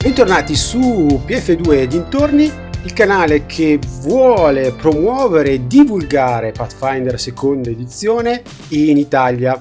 Bentornati su PF2 e dintorni, il canale che vuole promuovere e divulgare Pathfinder seconda edizione in Italia.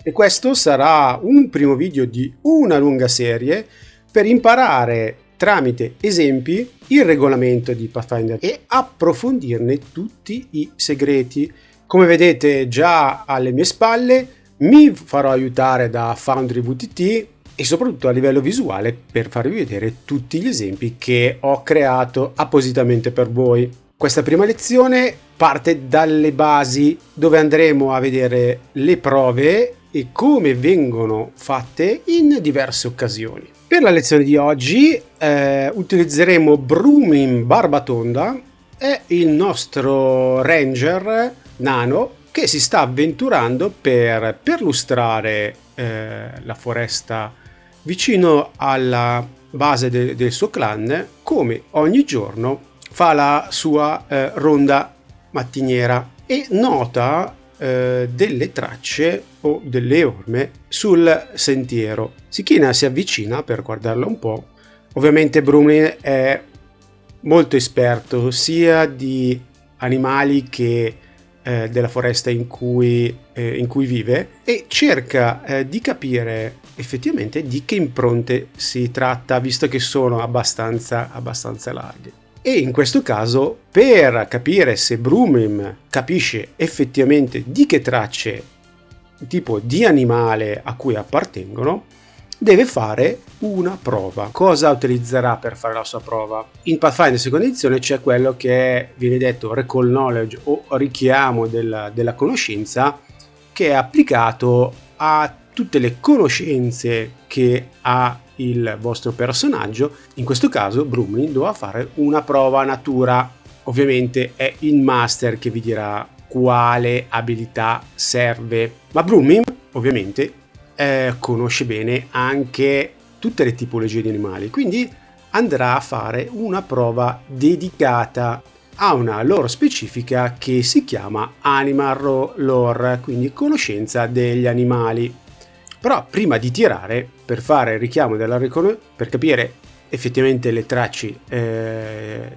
E questo sarà un primo video di una lunga serie per imparare tramite esempi il regolamento di Pathfinder e approfondirne tutti i segreti. Come vedete già alle mie spalle, mi farò aiutare da Foundry VTT e soprattutto a livello visuale per farvi vedere tutti gli esempi che ho creato appositamente per voi. Questa prima lezione parte dalle basi, dove andremo a vedere le prove e come vengono fatte in diverse occasioni. Per la lezione di oggi utilizzeremo Brumin Barbatonda, è il nostro ranger nano che si sta avventurando per perlustrare la foresta vicino alla base del suo clan. Come ogni giorno fa la sua ronda mattiniera e nota delle tracce o delle orme sul sentiero. Si china, si avvicina per guardarla un po'. Ovviamente Brumin è molto esperto sia di animali che della foresta in cui vive, e cerca di capire effettivamente di che impronte si tratta, visto che sono abbastanza larghe. E in questo caso, per capire se Brumin capisce effettivamente di che tracce tipo di animale a cui appartengono, deve fare una prova. Cosa utilizzerà per fare la sua prova? In Pathfinder seconda edizione c'è quello che viene detto recall knowledge o richiamo della conoscenza, che è applicato a tutte le conoscenze che ha il vostro personaggio. In questo caso Brumin dovrà fare una prova natura. Ovviamente è il master che vi dirà quale abilità serve, ma Brumin ovviamente conosce bene anche tutte le tipologie di animali, quindi andrà a fare una prova dedicata a una lore specifica che si chiama Animal Lore, quindi conoscenza degli animali. Però prima di tirare, per fare il richiamo per capire effettivamente le tracce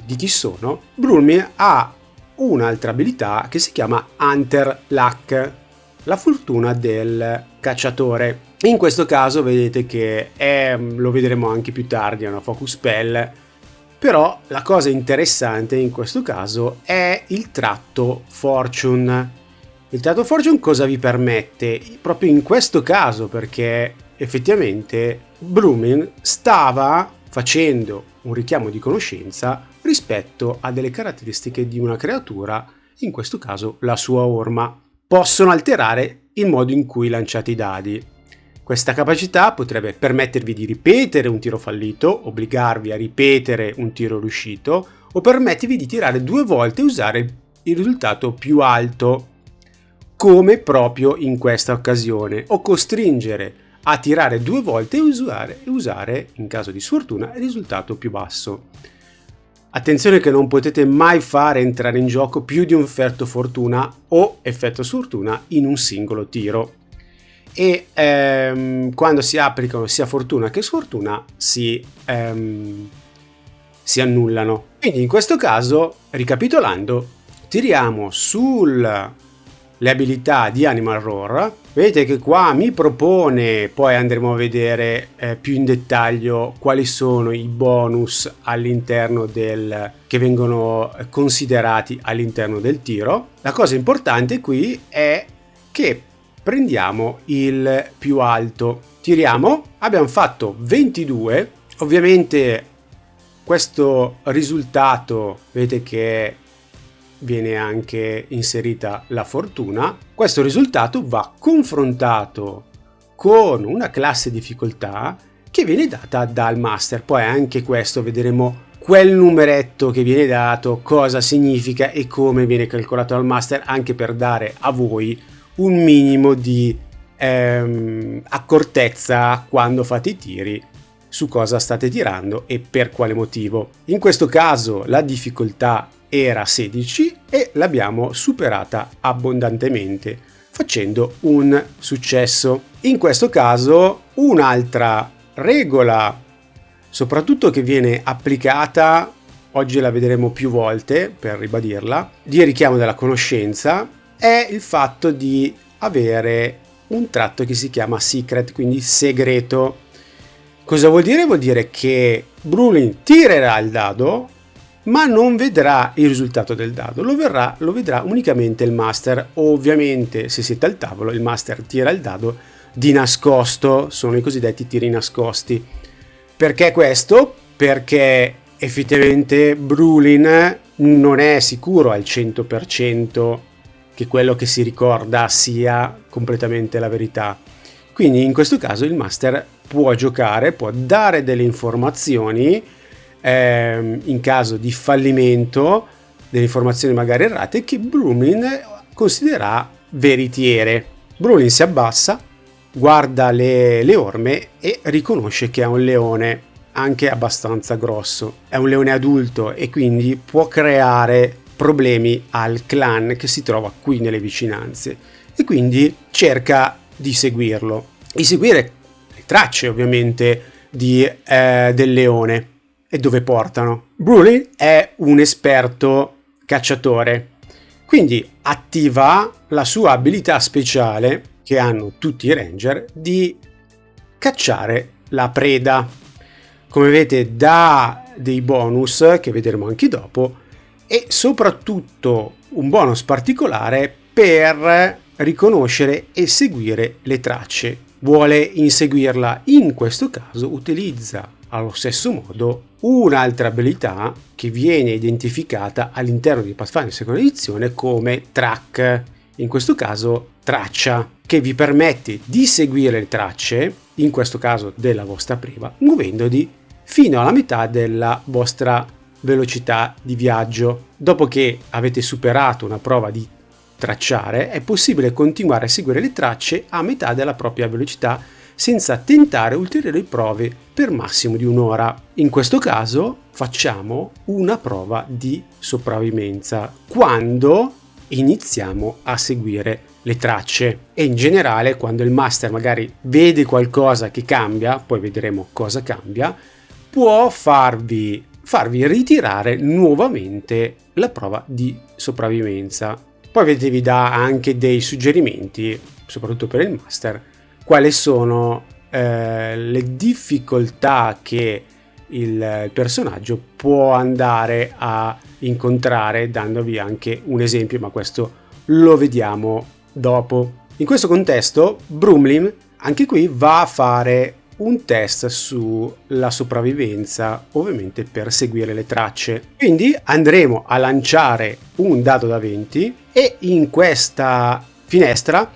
di chi sono, Brumin ha un'altra abilità che si chiama Hunter Luck, la fortuna del cacciatore. In questo caso vedete che lo vedremo anche più tardi, è una focus spell, però la cosa interessante in questo caso è il tratto Fortune. Il tratto Fortune cosa vi permette? Proprio in questo caso, perché effettivamente Brumin stava facendo un richiamo di conoscenza rispetto a delle caratteristiche di una creatura, in questo caso la sua orma. Possono alterare il modo in cui lanciate i dadi. Questa capacità potrebbe permettervi di ripetere un tiro fallito, obbligarvi a ripetere un tiro riuscito, o permettervi di tirare 2 volte e usare il risultato più alto, come proprio in questa occasione, o costringere a tirare 2 volte e usare in caso di sfortuna il risultato più basso. Attenzione che non potete mai fare entrare in gioco più di un effetto fortuna o effetto sfortuna in un singolo tiro, e quando si applicano sia fortuna che sfortuna si annullano. Quindi in questo caso, ricapitolando, tiriamo sulle abilità di Animal Roar. Vedete che qua mi propone, poi andremo a vedere più in dettaglio quali sono i bonus all'interno che vengono considerati all'interno del tiro. La cosa importante qui è che prendiamo il più alto, tiriamo, abbiamo fatto 22, ovviamente questo risultato vedete che viene anche inserita la fortuna. Questo risultato va confrontato con una classe difficoltà che viene data dal master. Poi anche questo vedremo quel numeretto che viene dato, cosa significa e come viene calcolato dal master, anche per dare a voi un minimo di accortezza quando fate i tiri su cosa state tirando e per quale motivo. In questo caso la difficoltà era 16 e l'abbiamo superata abbondantemente facendo un successo. In questo caso un'altra regola soprattutto che viene applicata, oggi la vedremo più volte per ribadirla, di richiamo della conoscenza, è il fatto di avere un tratto che si chiama secret, quindi segreto. Cosa vuol dire? Vuol dire che Brulin tirerà il dado, ma non vedrà il risultato del dado, lo vedrà unicamente il master. Ovviamente, se siete al tavolo, il master tira il dado di nascosto, sono i cosiddetti tiri nascosti. Perché questo? Perché effettivamente Brulin non è sicuro al 100% che quello che si ricorda sia completamente la verità. Quindi in questo caso il master può giocare, può dare delle informazioni in caso di fallimento, delle informazioni magari errate che Brulin considera veritiere. Brulin si abbassa, guarda le orme e riconosce che è un leone anche abbastanza grosso. È un leone adulto e quindi può creare problemi al clan che si trova qui nelle vicinanze, e quindi cerca di seguirlo e seguire le tracce ovviamente del leone e dove portano. Brulin è un esperto cacciatore, quindi attiva la sua abilità speciale che hanno tutti i ranger di cacciare la preda. Come vedete, dà dei bonus che vedremo anche dopo, e soprattutto un bonus particolare per riconoscere e seguire le tracce. Vuole inseguirla, in questo caso utilizza allo stesso modo un'altra abilità che viene identificata all'interno di Pathfinder seconda edizione come track, in questo caso traccia, che vi permette di seguire le tracce, in questo caso della vostra preda, muovendovi fino alla metà della vostra velocità di viaggio. Dopo che avete superato una prova di tracciare, è possibile continuare a seguire le tracce a metà della propria velocità senza tentare ulteriori prove per massimo di un'ora. In questo caso facciamo una prova di sopravvivenza quando iniziamo a seguire le tracce, e in generale quando il master magari vede qualcosa che cambia, poi vedremo cosa cambia, può farvi ritirare nuovamente la prova di sopravvivenza. Poi vedete, vi dà anche dei suggerimenti, soprattutto per il master, quali sono le difficoltà che il personaggio può andare a incontrare, dandovi anche un esempio, ma questo lo vediamo dopo. In questo contesto Brumlin anche qui va a fare un test sulla sopravvivenza, ovviamente per seguire le tracce. Quindi andremo a lanciare un dado da 20 e in questa finestra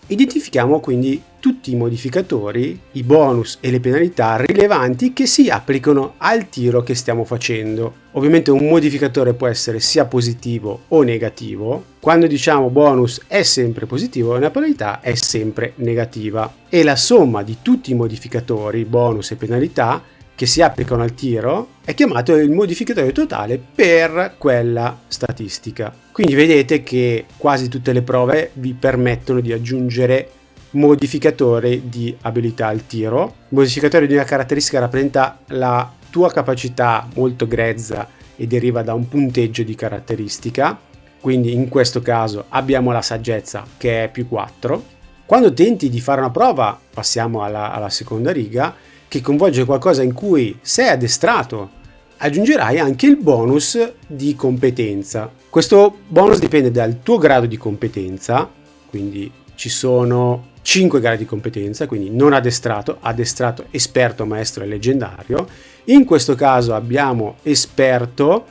identifichiamo quindi tutti i modificatori, i bonus e le penalità rilevanti che si applicano al tiro che stiamo facendo. Ovviamente un modificatore può essere sia positivo o negativo. Quando diciamo bonus è sempre positivo e una penalità è sempre negativa. E la somma di tutti i modificatori, bonus e penalità, che si applicano al tiro è chiamato il modificatore totale per quella statistica. Quindi vedete che quasi tutte le prove vi permettono di aggiungere modificatore di abilità al tiro. Il modificatore di una caratteristica rappresenta la tua capacità molto grezza e deriva da un punteggio di caratteristica, quindi in questo caso abbiamo la saggezza che è più 4. Quando tenti di fare una prova, passiamo alla seconda riga, che coinvolge qualcosa in cui sei addestrato, aggiungerai anche il bonus di competenza. Questo bonus dipende dal tuo grado di competenza, quindi ci sono 5 gradi di competenza, quindi non addestrato, addestrato, esperto, maestro e leggendario. In questo caso abbiamo esperto,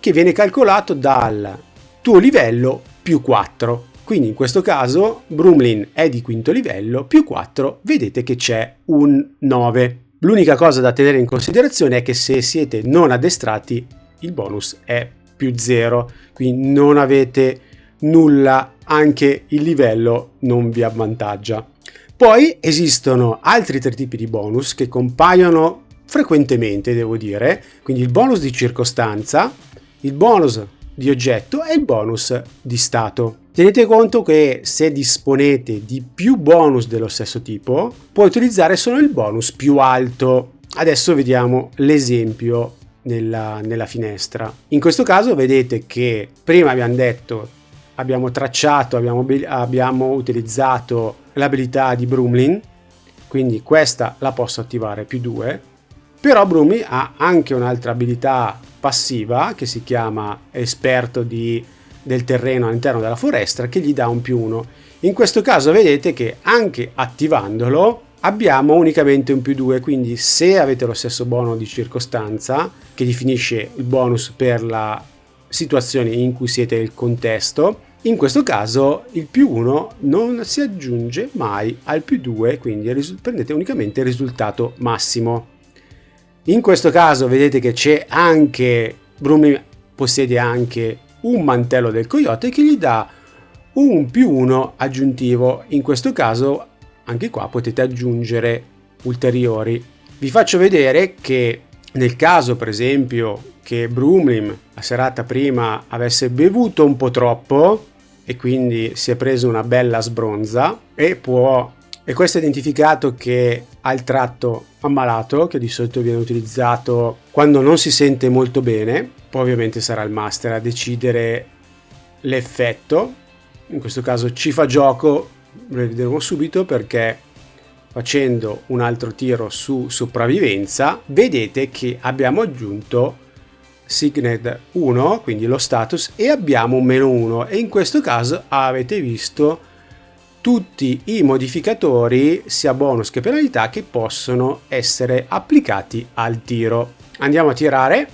che viene calcolato dal tuo livello più 4. Quindi in questo caso Brumlin è di quinto livello, più 4, vedete che c'è un 9. L'unica cosa da tenere in considerazione è che se siete non addestrati il bonus è più 0, quindi non avete nulla, anche il livello non vi avvantaggia. Poi esistono altri 3 tipi di bonus che compaiono frequentemente, devo dire, quindi il bonus di circostanza, il bonus di oggetto e il bonus di stato. Tenete conto che se disponete di più bonus dello stesso tipo, puoi utilizzare solo il bonus più alto. Adesso vediamo l'esempio nella finestra. In questo caso vedete che prima abbiamo detto, abbiamo tracciato, abbiamo utilizzato l'abilità di Brumlin, quindi questa la posso attivare +2, però Brumlin ha anche un'altra abilità passiva che si chiama esperto del terreno all'interno della foresta, che gli dà un +1. In questo caso vedete che anche attivandolo abbiamo unicamente un +2, quindi se avete lo stesso bonus di circostanza che definisce il bonus per la situazione in cui siete nel contesto, in questo caso il +1 non si aggiunge mai al +2, quindi prendete unicamente il risultato massimo. In questo caso vedete che c'è anche, Brumlin possiede anche un mantello del coyote che gli dà un +1 aggiuntivo. In questo caso anche qua potete aggiungere ulteriori. Vi faccio vedere che nel caso per esempio che Brumlin la serata prima avesse bevuto un po' troppo e quindi si è preso una bella sbronza e questo è identificato che ha il tratto ammalato, che di solito viene utilizzato quando non si sente molto bene. Poi ovviamente sarà il master a decidere l'effetto. In questo caso ci fa gioco, lo vedremo subito, perché facendo un altro tiro su sopravvivenza vedete che abbiamo aggiunto Signed 1, quindi lo status, e abbiamo un -1, e in questo caso avete visto tutti i modificatori sia bonus che penalità che possono essere applicati al tiro. Andiamo a tirare,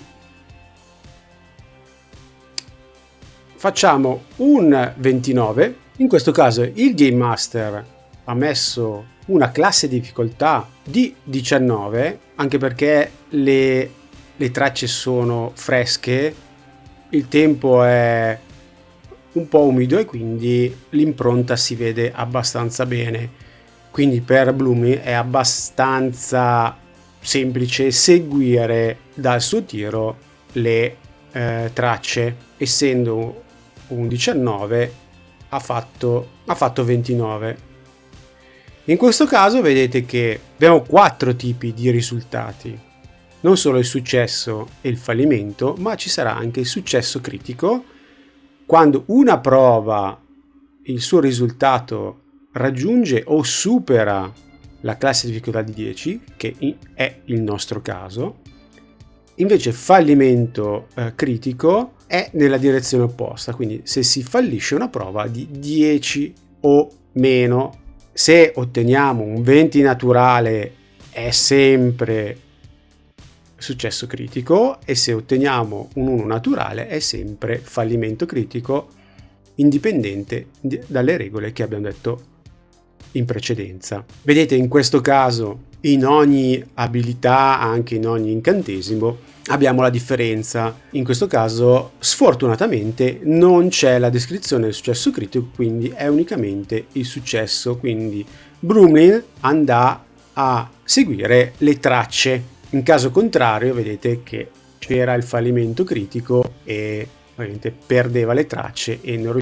facciamo un 29. In questo caso il Game Master ha messo una classe di difficoltà di 19, anche perché le tracce sono fresche, il tempo è un po' umido e quindi l'impronta si vede abbastanza bene, quindi per Brumlin è abbastanza semplice seguire dal suo tiro le tracce. Essendo un 19 ha fatto 29. In questo caso vedete che abbiamo 4 tipi di risultati, non solo il successo e il fallimento, ma ci sarà anche il successo critico, quando una prova il suo risultato raggiunge o supera la classe di difficoltà di 10, che è il nostro caso. Invece fallimento critico è nella direzione opposta, quindi se si fallisce una prova di 10 o meno. Se otteniamo un 20 naturale è sempre successo critico, e se otteniamo un 1 naturale è sempre fallimento critico, indipendente dalle regole che abbiamo detto in precedenza. Vedete, in questo caso in ogni abilità, anche in ogni incantesimo, abbiamo la differenza. In questo caso sfortunatamente non c'è la descrizione del successo critico, quindi è unicamente il successo, quindi Brumlin andrà a seguire le tracce. In caso contrario vedete che c'era il fallimento critico e ovviamente perdeva le tracce e non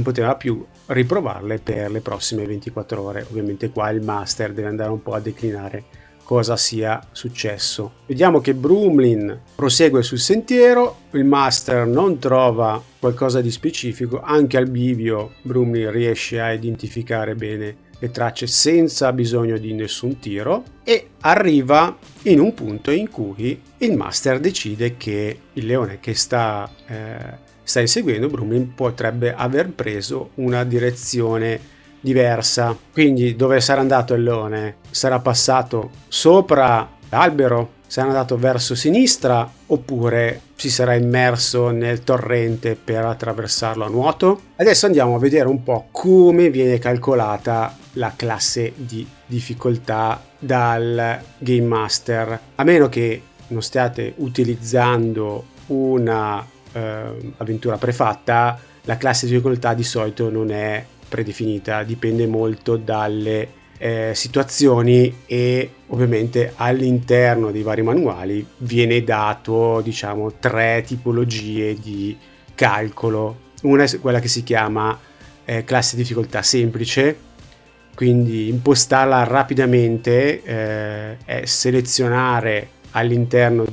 poteva più riprovarle per le prossime 24 ore. Ovviamente qua il master deve andare un po' a declinare cosa sia successo. Vediamo che Brumlin prosegue sul sentiero, il master non trova qualcosa di specifico, anche al bivio Brumlin riesce a identificare bene le tracce senza bisogno di nessun tiro, e arriva in un punto in cui il master decide che il leone che sta inseguendo Brumlin potrebbe aver preso una direzione diversa. Quindi dove sarà andato il leone? Sarà passato sopra l'albero? Sarà andato verso sinistra oppure si sarà immerso nel torrente per attraversarlo a nuoto? Adesso andiamo a vedere un po' come viene calcolata la classe di difficoltà dal Game Master. A meno che non stiate utilizzando una avventura prefatta, la classe di difficoltà di solito non è predefinita, dipende molto dalle situazioni, e ovviamente all'interno dei vari manuali viene dato, diciamo, 3 tipologie di calcolo. Una è quella che si chiama classe di difficoltà semplice, quindi impostarla rapidamente è selezionare all'interno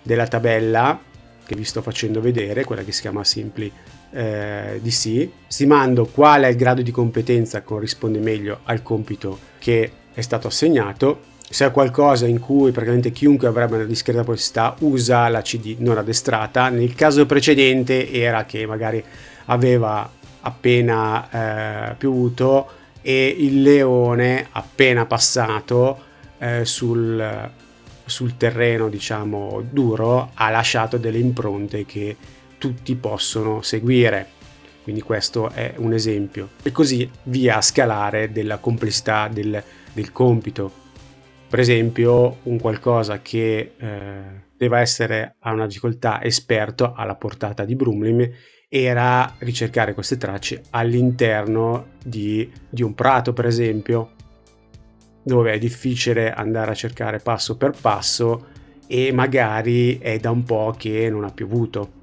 della tabella che vi sto facendo vedere, quella che si chiama Simply DC, stimando qual è il grado di competenza che corrisponde meglio al compito che è stato assegnato. Se è qualcosa in cui praticamente chiunque avrebbe una discreta possibilità usa la CD non addestrata. Nel caso precedente era che magari aveva appena piovuto e il leone appena passato sul terreno diciamo duro ha lasciato delle impronte che tutti possono seguire, quindi questo è un esempio, e così via a scalare della complessità del compito. Per esempio un qualcosa che deve essere a una difficoltà esperto alla portata di Brumlim era ricercare queste tracce all'interno di un prato, per esempio, dove è difficile andare a cercare passo per passo e magari è da un po' che non ha piovuto,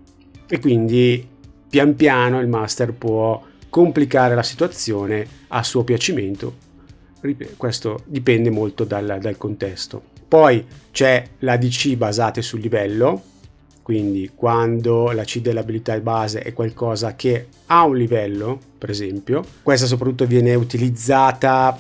e quindi pian piano il master può complicare la situazione a suo piacimento. Questo dipende molto dal contesto. Poi c'è la DC basate sul livello, quindi quando la C dell'abilità base è qualcosa che ha un livello, per esempio, questa soprattutto viene utilizzata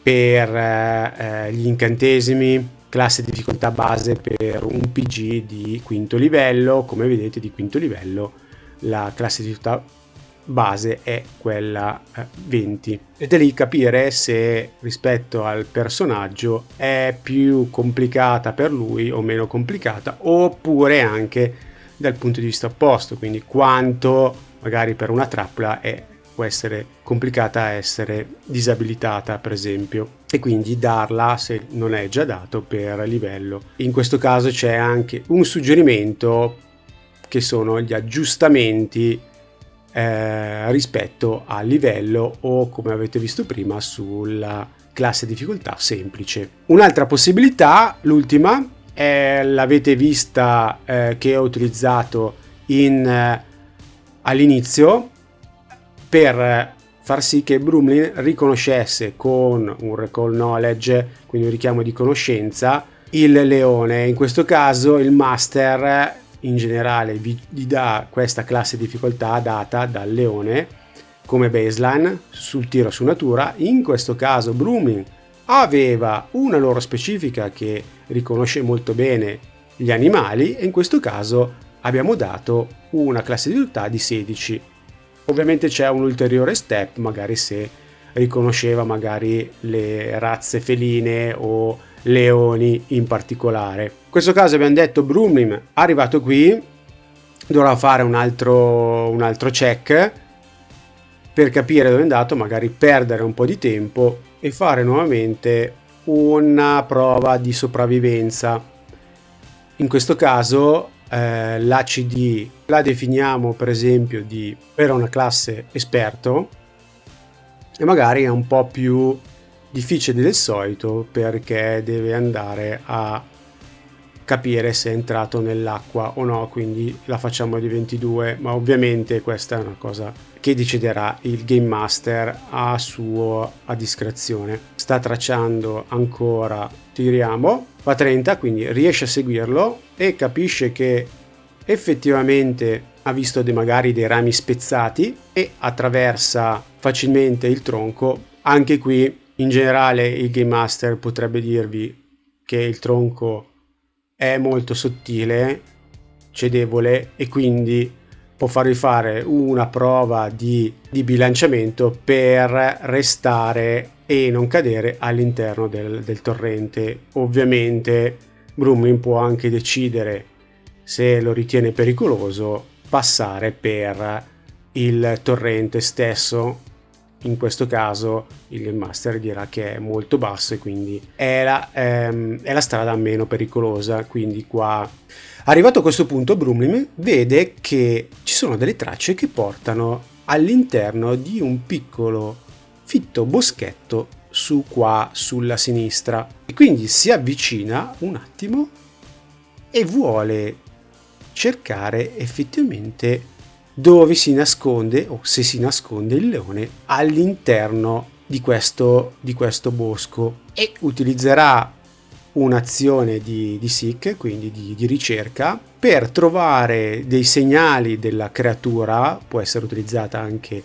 per gli incantesimi, classe di difficoltà base per un PG di quinto livello. Come vedete, di quinto livello la classe di difficoltà base è quella 20, e da lì capire se rispetto al personaggio è più complicata per lui o meno complicata, oppure anche dal punto di vista opposto, quindi quanto magari per una trappola può essere complicata a essere disabilitata, per esempio, e quindi darla, se non è già dato, per livello. In questo caso c'è anche un suggerimento che sono gli aggiustamenti rispetto al livello o, come avete visto prima, sulla classe difficoltà semplice. Un'altra possibilità, l'ultima, l'avete vista che ho utilizzato all'inizio per far sì che Brumlim riconoscesse con un recall knowledge, quindi un richiamo di conoscenza, il leone. In questo caso il master in generale gli dà questa classe di difficoltà data dal leone come baseline sul tiro su natura. In questo caso Brumlim aveva una loro specifica che riconosce molto bene gli animali, e in questo caso abbiamo dato una classe di difficoltà di 16. Ovviamente c'è un ulteriore step, magari se riconosceva magari le razze feline o leoni in particolare. In questo caso abbiamo detto Brumlim arrivato qui dovrà fare un altro check per capire dove è andato, magari perdere un po' di tempo e fare nuovamente una prova di sopravvivenza. In questo caso la CD la definiamo per esempio per una classe esperto, e magari è un po' più difficile del solito perché deve andare a capire se è entrato nell'acqua o no, quindi la facciamo di 22, ma ovviamente questa è una cosa che deciderà il Game Master a discrezione. Sta tracciando ancora, tiriamo, fa 30, quindi riesce a seguirlo e capisce che effettivamente ha visto magari dei rami spezzati e attraversa facilmente il tronco. Anche qui in generale il Game Master potrebbe dirvi che il tronco è molto sottile, cedevole, e quindi può farvi fare una prova di bilanciamento per restare e non cadere all'interno del torrente. Ovviamente Brumlim può anche decidere, se lo ritiene pericoloso, passare per il torrente stesso. In questo caso il Game Master dirà che è molto basso e quindi è la strada meno pericolosa. Quindi qua, arrivato a questo punto, Brumlim vede che ci sono delle tracce che portano all'interno di un piccolo fitto boschetto sulla sinistra, e quindi si avvicina un attimo e vuole cercare effettivamente dove si nasconde, o se si nasconde il leone all'interno di questo bosco e utilizzerà un'azione di seek, quindi di ricerca, per trovare dei segnali della creatura. Può essere utilizzata anche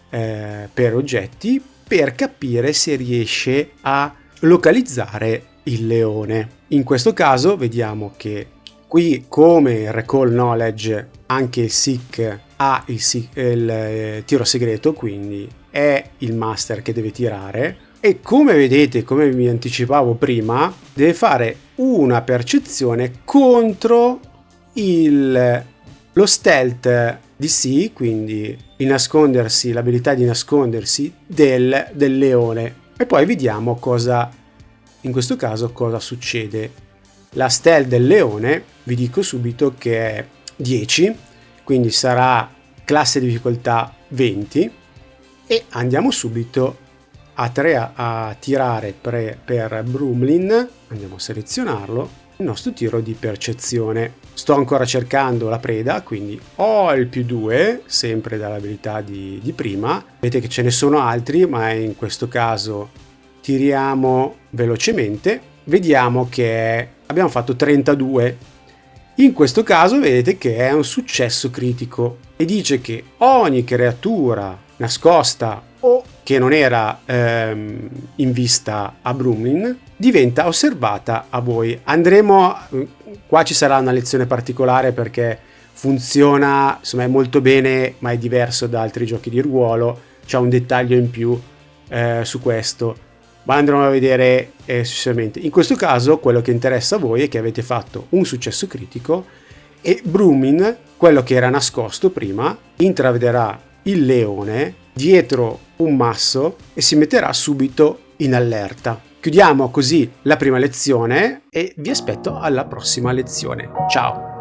per oggetti, per capire se riesce a localizzare il leone. In questo caso vediamo che qui, come Recall Knowledge, anche il seek ha il tiro segreto, quindi è il master che deve tirare, e come vedete, come vi anticipavo prima, deve fare una percezione contro lo stealth DC, quindi l'abilità di nascondersi del leone. E poi vediamo cosa, in questo caso, cosa succede. La stealth del leone, vi dico subito che è 10, quindi sarà classe di difficoltà 20, e andiamo subito a tirare per Brumlin. Andiamo a selezionarlo, il nostro tiro di percezione. Sto ancora cercando la preda, quindi ho il +2 sempre dall'abilità di prima. Vedete che ce ne sono altri, ma in questo caso tiriamo velocemente. Vediamo che abbiamo fatto 32. In questo caso vedete che è un successo critico e dice che ogni creatura nascosta o che non era in vista a Brumlin diventa osservata a voi. Qua ci sarà una lezione particolare perché funziona, insomma, è molto bene, ma è diverso da altri giochi di ruolo. C'è un dettaglio in più su questo, ma andremo a vedere successivamente. In questo caso quello che interessa a voi è che avete fatto un successo critico e Brumlin, quello che era nascosto prima, intravederà il leone dietro un masso e si metterà subito in allerta. Chiudiamo così la prima lezione e vi aspetto alla prossima lezione. Ciao!